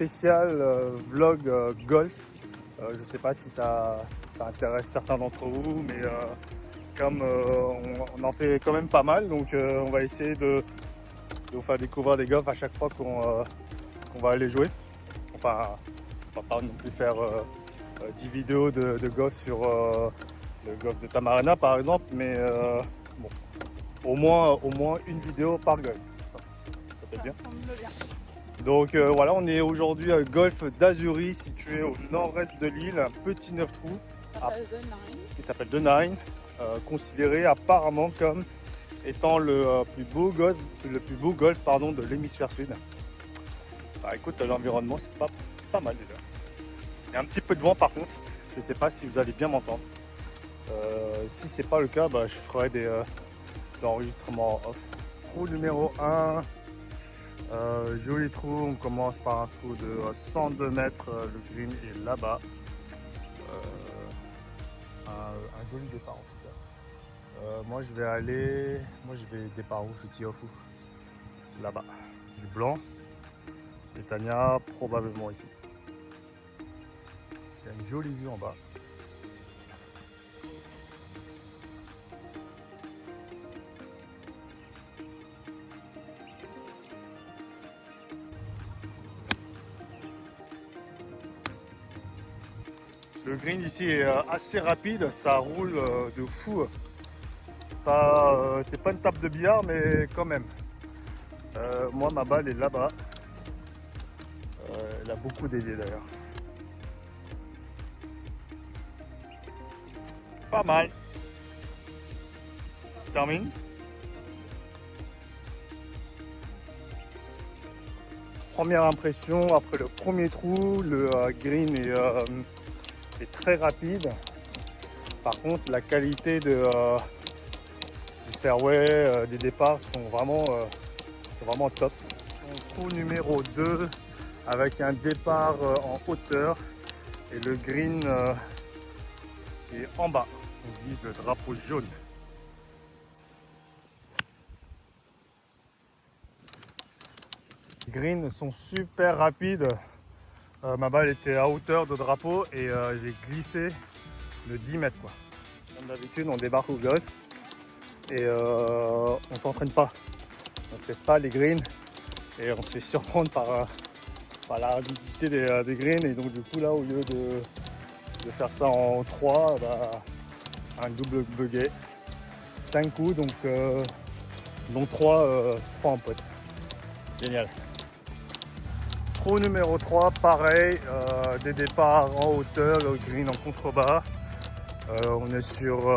spécial vlog golf. Je ne sais pas si ça intéresse certains d'entre vous, mais comme on en fait quand même pas mal, donc on va essayer de vous faire découvrir des golfs à chaque fois qu'on va aller jouer. Enfin, on va pas non plus faire 10 vidéos de golf sur le golf de Tamarana par exemple, mais bon, au moins une vidéo par golf. Ça fait bien. Donc voilà, on est aujourd'hui à Golf d'Azuris, situé au nord-est de l'île, un petit 9 trous qui s'appelle The Nine, considéré apparemment comme étant le plus beau golf de l'hémisphère sud. Bah, écoute, l'environnement c'est pas mal déjà. Il y a un petit peu de vent par contre, je ne sais pas si vous allez bien m'entendre. Si c'est pas le cas, bah, je ferai des enregistrements off. Trou numéro 1. Joli trou, on commence par un trou de 102 mètres, le green est là-bas. Un joli départ en tout cas. Moi je vais départ où je tire au fou. Là-bas, du blanc. Et Tania probablement ici. Il y a une jolie vue en bas. Le green ici est assez rapide, ça roule de fou. C'est pas une table de billard, mais quand même. Moi, ma balle est là-bas. Elle a beaucoup aidé d'ailleurs. Pas mal. Je termine. Première impression, après le premier trou, le green est très rapide. Par contre, la qualité du fairway, des départs sont vraiment top. Trou numéro 2 avec un départ en hauteur et le green est en bas. On vise le drapeau jaune. Les greens sont super rapides. Ma balle était à hauteur de drapeau et j'ai glissé de 10 mètres quoi. Comme d'habitude, on débarque au golf et on s'entraîne pas. On ne teste pas les greens et on se fait surprendre par la rapidité des greens. Et donc du coup là, au lieu de faire ça en 3, bah, un double bogey. 5 coups, donc dont 3 en pote. Génial. Trou numéro 3, pareil, des départs en hauteur, le green en contrebas. On est sur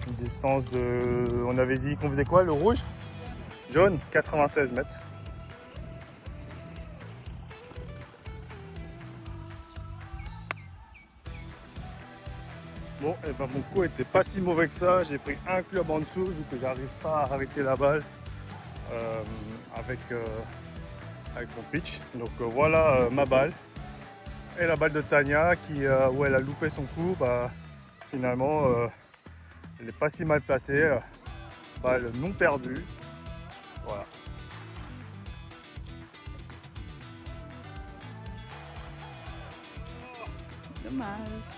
une distance de... On avait dit qu'on faisait quoi, le rouge? Jaune, 96 mètres. Bon, et ben mon coup était pas si mauvais que ça. J'ai pris un club en dessous, vu que j'arrive pas à arrêter la balle avec mon pitch. Donc voilà ma balle. Et la balle de Tania où elle a loupé son coup, bah, finalement elle n'est pas si mal placée. Balle non perdue. Voilà. Dommage.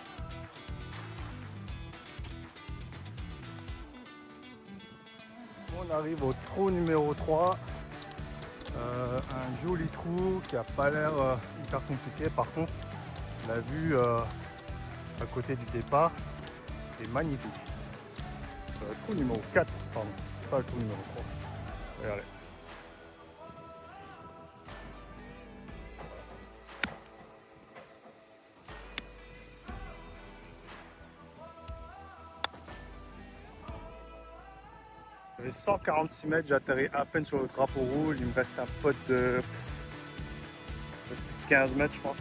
On arrive au trou numéro 3. Un joli trou qui n'a pas l'air hyper compliqué. Par contre, la vue à côté du départ est magnifique. Trou numéro 4, pardon, pas le trou numéro 3. Regardez. J'avais 146 mètres, j'ai atterri à peine sur le drapeau rouge. Il me reste un pote de 15 mètres, je pense.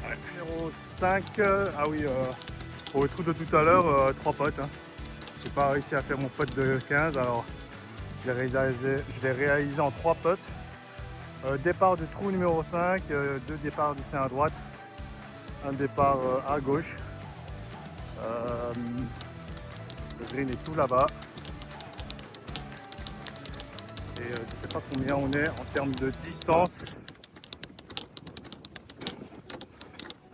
Ouais, numéro 5, ah oui, pour le trou de tout à l'heure, 3 potes. Hein. J'ai pas réussi à faire mon putt de 15, alors je l'ai réalisé en 3 putts. Départ du trou numéro 5, 2 départs d'ici à droite, un départ à gauche. Le green est tout là-bas. Et je ne sais pas combien on est en termes de distance.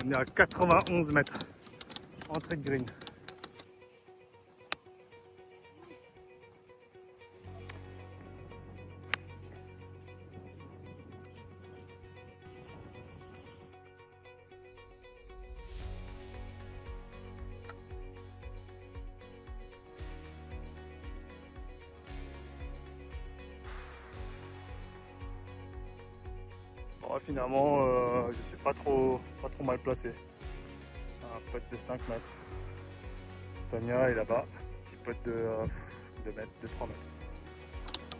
On est à 91 mètres, entrée de green. Bon, finalement, je ne suis pas trop mal placé. Un putt de 5 mètres. Tania est là-bas, petit putt de 2 mètres, de 3 mètres.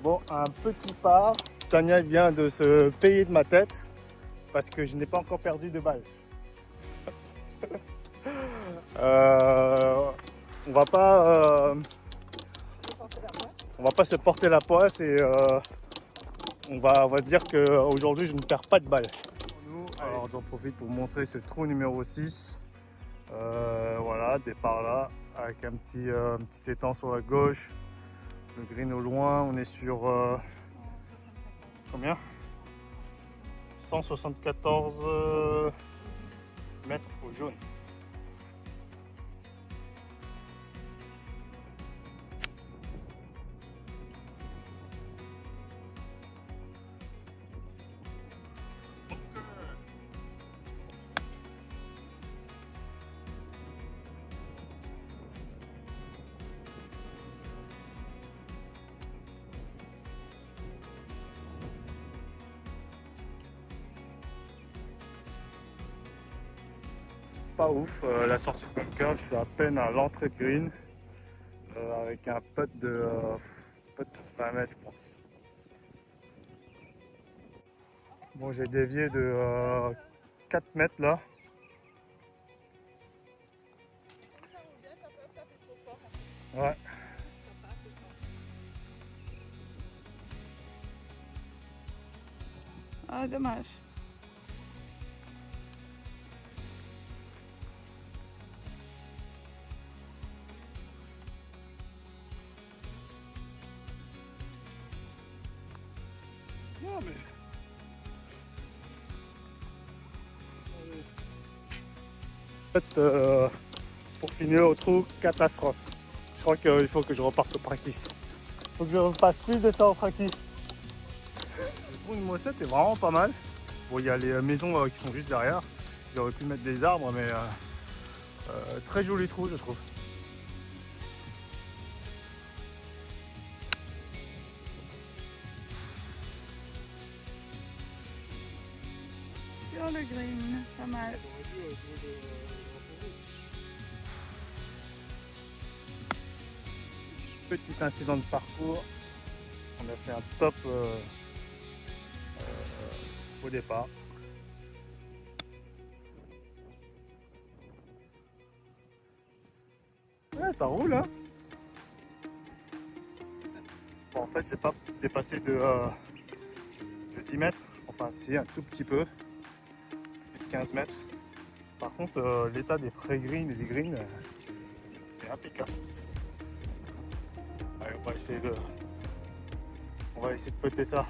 Bon, un petit par. Tania vient de se payer de ma tête parce que je n'ai pas encore perdu de balle. On va pas se porter la poisse et on va dire qu'aujourd'hui je ne perds pas de balle. Alors j'en profite pour vous montrer ce trou numéro 6. Voilà, départ là, avec un petit étang sur la gauche. Le green au loin, on est sur combien 174 mètres au jaune. Pas ouf, la sortie de bunker, je suis à peine à l'entrée de green avec un putt de 20 mètres je pense. Bon, j'ai dévié de 4 mètres là. Ouais. Ah, dommage. Non, mais... En fait, pour finir au trou, catastrophe. Je crois qu'il faut que je reparte au practice. Il faut que je repasse plus de temps au practice. Le trou numéro 7 est vraiment pas mal. Bon, il y a les maisons qui sont juste derrière. Ils auraient pu mettre des arbres, mais très joli trou, je trouve. Sur le green, pas mal. Petit incident de parcours. On a fait un top au départ. Ouais, ça roule, hein. Bon, en fait, j'ai pas dépassé de 10 mètres. Enfin, si, un tout petit peu. Plus de 15 mètres. Par contre, l'état des pré-greens et des greens est impeccable. Allez, on va essayer de putter ça.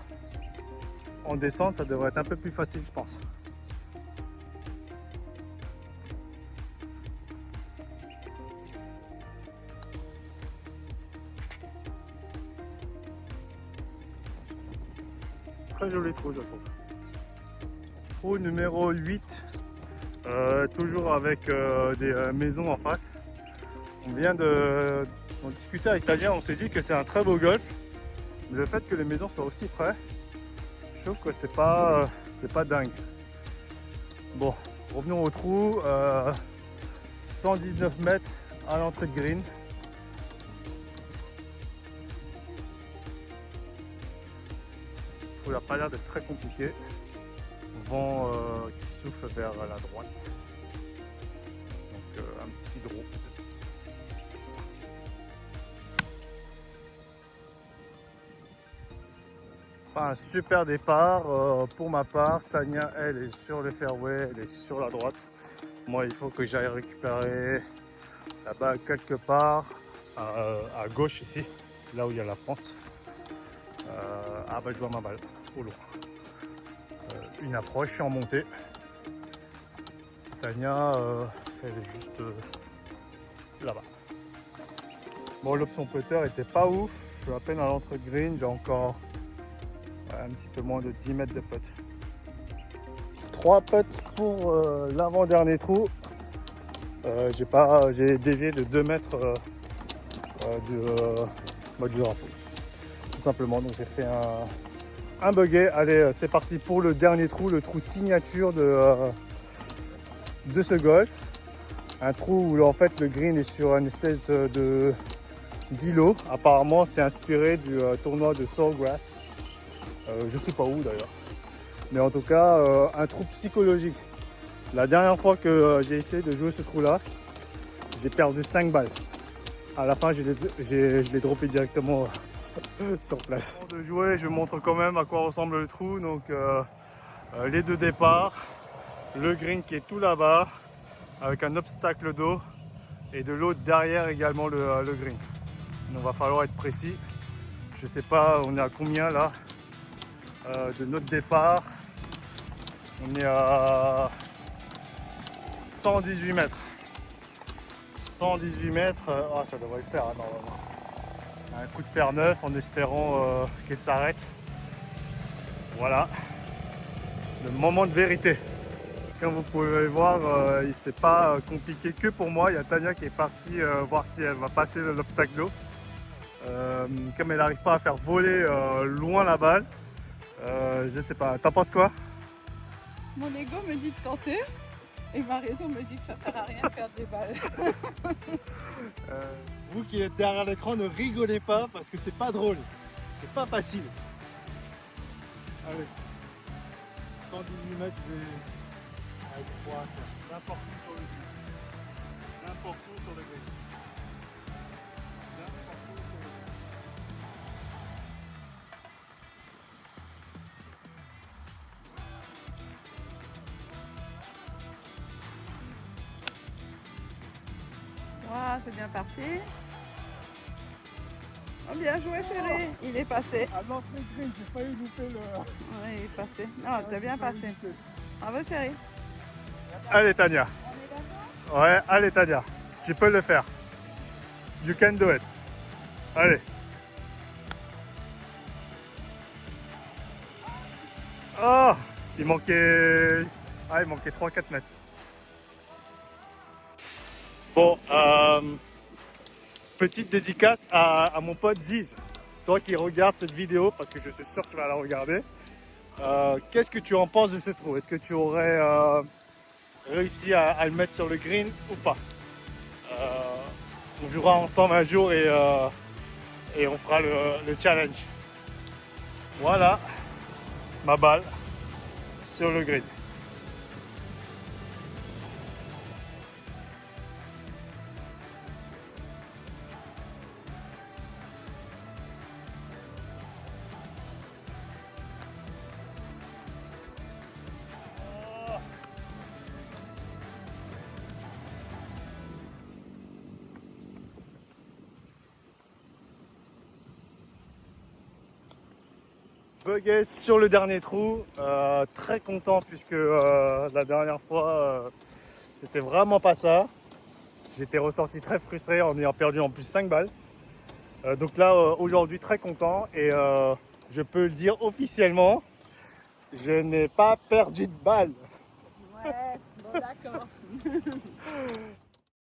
En descente, ça devrait être un peu plus facile, je pense. Très joli trou, je trouve. Trou numéro 8, toujours avec des maisons en face. On vient d'en discuter avec Tania, on s'est dit que c'est un très beau golf. Mais le fait que les maisons soient aussi près, je trouve que c'est pas dingue. Bon, revenons au trou. 119 mètres à l'entrée de green. Il n'a pas l'air d'être très compliqué. Vent qui souffle vers la droite. Donc un petit draw. Pas un super départ pour ma part. Tania, elle est sur le fairway, elle est sur la droite. Moi, il faut que j'aille récupérer la balle quelque part à gauche ici, là où il y a la pente. Ah bah je vois ma balle au loin. Une approche, je suis en montée. Tania, elle est juste là-bas. Bon, l'option putter était pas ouf. Je suis à peine à l'entre green, j'ai encore un petit peu moins de 10 mètres de putt. 3 putts pour l'avant-dernier trou. J'ai dévié de 2 mètres du drapeau. Tout simplement, donc j'ai fait un bogey. Allez, c'est parti pour le dernier trou, le trou signature de ce golf. Un trou où en fait le green est sur une espèce d'îlot. Apparemment, c'est inspiré du tournoi de Sawgrass. Je sais pas où d'ailleurs. Mais en tout cas, un trou psychologique. La dernière fois que j'ai essayé de jouer ce trou-là, j'ai perdu 5 balles. À la fin, je l'ai droppé directement sur place. Avant de jouer, je montre quand même à quoi ressemble le trou. Donc, les deux départs, le green qui est tout là-bas, avec un obstacle d'eau, et de l'autre derrière également le green. Donc, va falloir être précis. Je sais pas, on est à combien là de notre départ? On est à 118 mètres. 118 mètres, oh, ça devrait le faire hein, normalement. Un coup de fer neuf en espérant qu'elle s'arrête. Voilà, le moment de vérité. Comme vous pouvez voir, c'est pas compliqué que pour moi. Il y a Tania qui est partie voir si elle va passer l'obstacle d'eau. Comme elle n'arrive pas à faire voler loin la balle, je sais pas. T'en penses quoi? Mon ego me dit de tenter et ma raison me dit que ça sert à rien de perdre des balles. Vous qui êtes derrière l'écran, ne rigolez pas parce que c'est pas drôle. C'est pas facile. Allez, 118 mètres, je vais n'importe où sur le green. N'importe où sur le green. N'importe où sur le green. Voilà, c'est bien parti. Oh, bien joué chérie, il est passé. À l'entrée de green, j'ai failli louper le... Oui, il est passé. Non, t'as bien passé. Bravo chérie. Allez Tania. Ouais, allez Tania. Tu peux le faire. You can do it. Allez. Oh, il manquait 3-4 mètres. Bon, petite dédicace à mon pote Ziz. Toi qui regardes cette vidéo, parce que je suis sûr que tu vas la regarder. Qu'est-ce que tu en penses de ce trou? Est-ce que tu aurais réussi à le mettre sur le green ou pas? On jouera ensemble un jour et on fera le challenge. Voilà ma balle sur le green. Bugger sur le dernier trou, très content puisque la dernière fois c'était vraiment pas ça. J'étais ressorti très frustré en ayant perdu en plus 5 balles. Donc là aujourd'hui très content et je peux le dire officiellement, je n'ai pas perdu de balle. Ouais, bon d'accord.